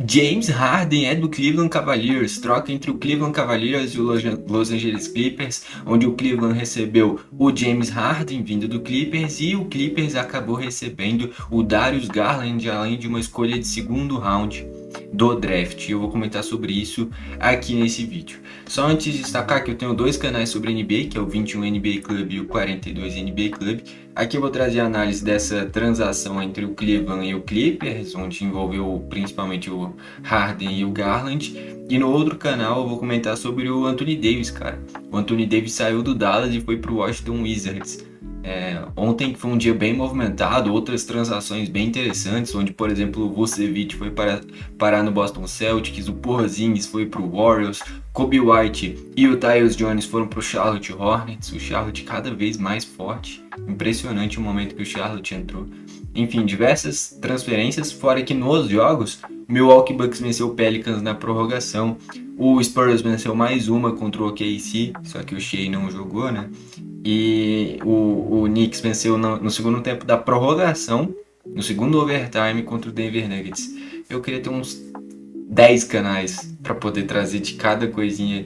James Harden é do Cleveland Cavaliers, troca entre o Cleveland Cavaliers e o Los Angeles Clippers, onde o Cleveland recebeu o James Harden vindo do Clippers e o Clippers acabou recebendo o Darius Garland, além de uma escolha de segundo round do draft. Eu vou comentar sobre isso aqui nesse vídeo. Só antes de destacar que eu tenho dois canais sobre NBA, que é o 21 NBA Club e o 42 NBA Club. Aqui eu vou trazer a análise dessa transação entre o Cleveland e o Clippers, onde envolveu principalmente o Harden e o Garland. E no outro canal eu vou comentar sobre o Anthony Davis, cara. O Anthony Davis saiu do Dallas e foi para o Washington Wizards. Ontem foi um dia bem movimentado, outras transações bem interessantes, onde, por exemplo, o Vucevic foi parar no Boston Celtics, o Porzingis foi para o Warriors, Kobe White e o Tyus Jones foram para o Charlotte Hornets, o Charlotte cada vez mais forte, impressionante o momento que o Charlotte entrou. Enfim, diversas transferências, fora que nos jogos, o Milwaukee Bucks venceu o Pelicans na prorrogação, o Spurs venceu mais uma contra o OKC, só que o Shea não jogou, né? E o Knicks venceu no segundo tempo da prorrogação, no segundo overtime contra o Denver Nuggets. Eu queria ter uns 10 canais para poder trazer de cada coisinha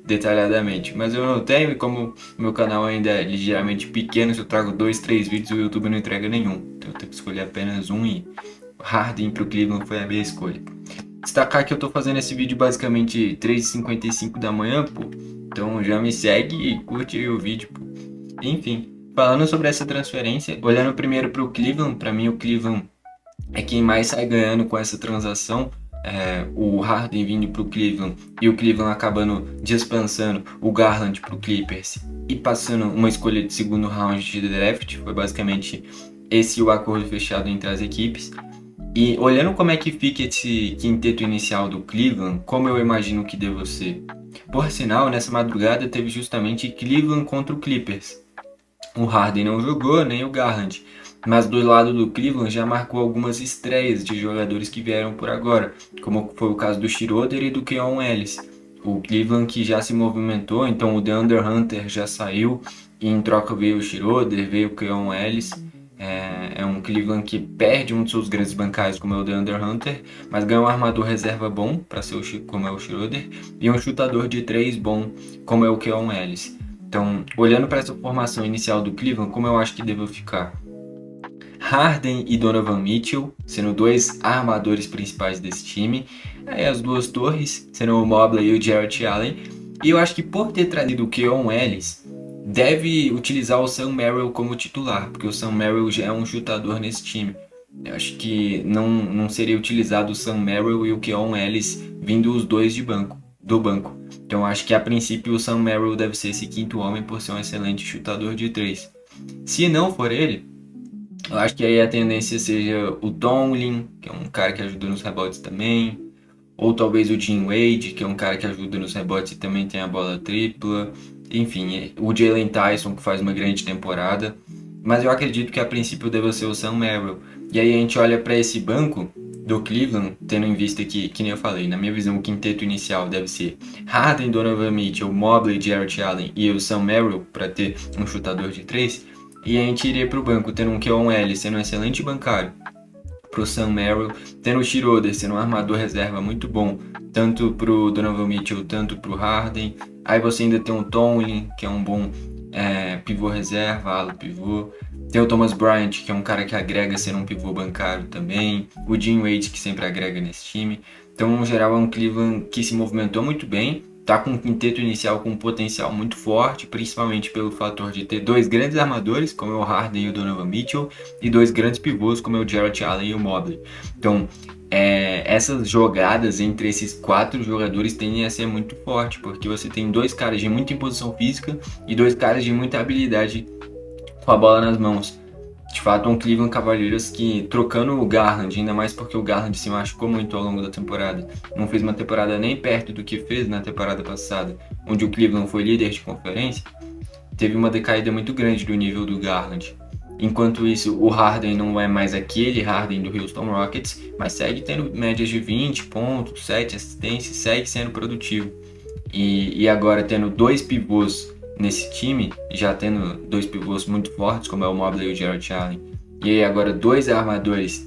detalhadamente, mas eu não tenho, e como meu canal ainda é ligeiramente pequeno, se eu trago 2, 3 vídeos, o YouTube não entrega nenhum. Então eu tenho que escolher apenas um e Harden para o Cleveland foi a minha escolha. Destacar que eu tô fazendo esse vídeo basicamente 3h55 da manhã, pô. Então já me segue e curte aí o vídeo, pô. Enfim, falando sobre essa transferência, olhando primeiro pro Cleveland, para mim o Cleveland é quem mais sai ganhando com essa transação. O Harden vindo pro Cleveland e o Cleveland acabando dispensando o Garland pro Clippers e passando uma escolha de segundo round de draft. Foi basicamente esse o acordo fechado entre as equipes. E olhando como é que fica esse quinteto inicial do Cleveland, como eu imagino que deva ser. Por sinal, nessa madrugada teve justamente Cleveland contra o Clippers. O Harden não jogou, nem o Garland. Mas do lado do Cleveland já marcou algumas estreias de jogadores que vieram por agora, como foi o caso do Schroeder e do Keon Ellis. O Cleveland que já se movimentou, então o DeAndre Hunter já saiu, e em troca veio o Schroeder, veio o Keon Ellis. É um Cleveland que perde um dos seus grandes bancários, como é o DeAndre Hunter, mas ganha um armador reserva bom, para ser como é o Schroeder, e um chutador de 3 bom, como é o Keon Ellis. Então, olhando para essa formação inicial do Cleveland, como eu acho que deve ficar? Harden e Donovan Mitchell, sendo dois armadores principais desse time. Aí as duas torres, sendo o Mobley e o Jarrett Allen. E eu acho que por ter trazido o Keon Ellis, deve utilizar o Sam Merrill como titular, porque o Sam Merrill já é um chutador nesse time. Eu acho que não seria utilizado o Sam Merrill e o Keon Ellis vindo os dois do banco. Então eu acho que a princípio o Sam Merrill deve ser esse quinto homem por ser um excelente chutador de 3. Se não for ele, eu acho que aí a tendência seja o Tomlin, que é um cara que ajuda nos rebotes também, ou talvez o Jim Wade, que é um cara que ajuda nos rebotes e também tem a bola tripla. Enfim, o Jalen Tyson, que faz uma grande temporada. Mas eu acredito que a princípio deve ser o Sam Merrill. E aí a gente olha para esse banco do Cleveland, tendo em vista que nem eu falei, na minha visão o quinteto inicial deve ser Harden, Donovan Mitchell, Mobley, Jarrett Allen e o Sam Merrill para ter um chutador de 3. E a gente iria para o banco tendo um Keon Ellis sendo um excelente bancário, pro Sam Merrill, tendo o Schroeder sendo um armador reserva muito bom, tanto pro Donovan Mitchell, tanto pro Harden. Aí você ainda tem o Tomlin, que é um bom pivô reserva, ala pivô. Tem o Thomas Bryant, que é um cara que agrega sendo um pivô bancário também. O Jim Wade, que sempre agrega nesse time. Então, no geral, é um Cleveland que se movimentou muito bem. Tá com um quinteto inicial com um potencial muito forte, principalmente pelo fator de ter dois grandes armadores, como é o Harden e o Donovan Mitchell, e dois grandes pivôs, como é o Jarrett Allen e o Mobley. Então, essas jogadas entre esses 4 jogadores tendem a ser muito forte, porque você tem dois caras de muita imposição física e dois caras de muita habilidade com a bola nas mãos. De fato, um Cleveland Cavaliers que, trocando o Garland, ainda mais porque o Garland se machucou muito ao longo da temporada, não fez uma temporada nem perto do que fez na temporada passada, onde o Cleveland foi líder de conferência, teve uma decaída muito grande do nível do Garland. Enquanto isso, o Harden não é mais aquele Harden do Houston Rockets, mas segue tendo médias de 20 pontos, 7 assistências, segue sendo produtivo. E agora tendo dois pivôs nesse time, já tendo dois pivôs muito fortes, como é o Mobley e o Jarrett Allen, e agora dois armadores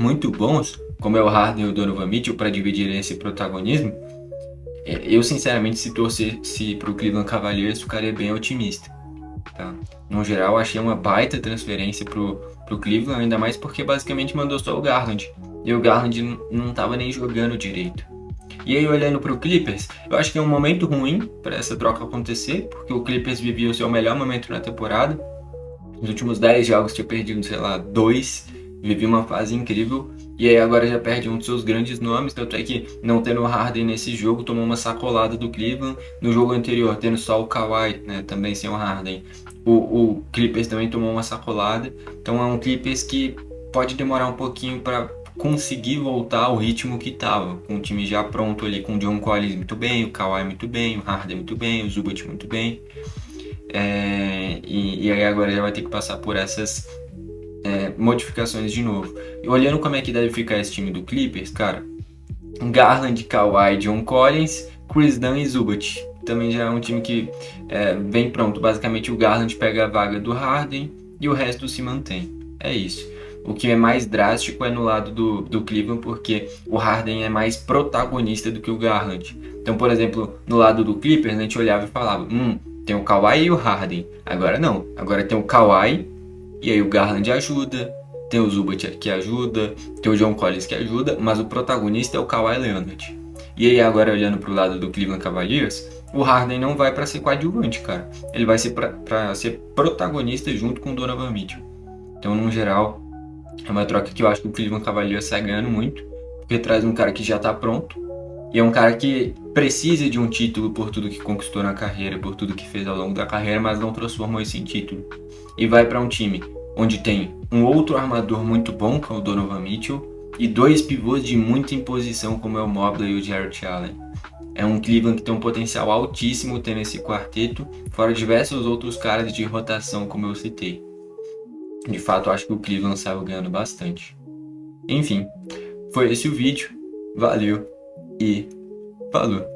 muito bons, como é o Harden e o Donovan Mitchell, para dividirem esse protagonismo, eu sinceramente, se torcesse para o Cleveland Cavaliers, ficaria bem otimista. Tá? No geral, achei uma baita transferência pro Cleveland, ainda mais porque basicamente mandou só o Garland. E o Garland não estava nem jogando direito. E aí, olhando pro Clippers, eu acho que é um momento ruim para essa troca acontecer, porque o Clippers vivia o seu melhor momento na temporada. Nos últimos 10 jogos tinha perdido, sei lá, 2, vivia uma fase incrível. E aí agora já perde um dos seus grandes nomes, tanto é que não tendo o Harden nesse jogo, tomou uma sacolada do Cleveland. No jogo anterior, tendo só o Kawhi, né, também sem o Harden, o Clippers também tomou uma sacolada. Então é um Clippers que pode demorar um pouquinho para conseguir voltar ao ritmo que estava, com o time já pronto ali, com o John Collins muito bem, o Kawhi muito bem, o Harden muito bem, o Zubac muito bem. E aí agora já vai ter que passar por essas modificações de novo. E olhando como é que deve ficar esse time do Clippers, cara, Garland, Kawhi, John Collins, Chris Dunn e Zubac. Também já é um time que vem pronto. Basicamente o Garland pega a vaga do Harden e o resto se mantém. É isso. O que é mais drástico é no lado do Cleveland, porque o Harden é mais protagonista do que o Garland. Então, por exemplo, no lado do Clippers, a gente olhava e falava, tem o Kawhi e o Harden. Agora não. Agora tem o Kawhi e aí o Garland ajuda, tem o Zubac que ajuda, tem o John Collins que ajuda, mas o protagonista é o Kawhi Leonard. E aí agora olhando pro lado do Cleveland Cavaliers, o Harden não vai para ser coadjuvante, cara. Ele vai ser para ser protagonista junto com o Donovan Mitchell. Então, no geral, é uma troca que eu acho que o Cleveland Cavaliers sai ganhando muito, porque traz um cara que já tá pronto, e é um cara que precisa de um título por tudo que conquistou na carreira, por tudo que fez ao longo da carreira, mas não transformou isso em título. E vai para um time onde tem um outro armador muito bom, que é o Donovan Mitchell, e 2 pivôs de muita imposição, como é o Mobley e o Jarrett Allen. É um Cleveland que tem um potencial altíssimo tendo esse quarteto, fora diversos outros caras de rotação, como eu citei. De fato, acho que o Cleveland saiu ganhando bastante. Enfim, foi esse o vídeo. Valeu e falou!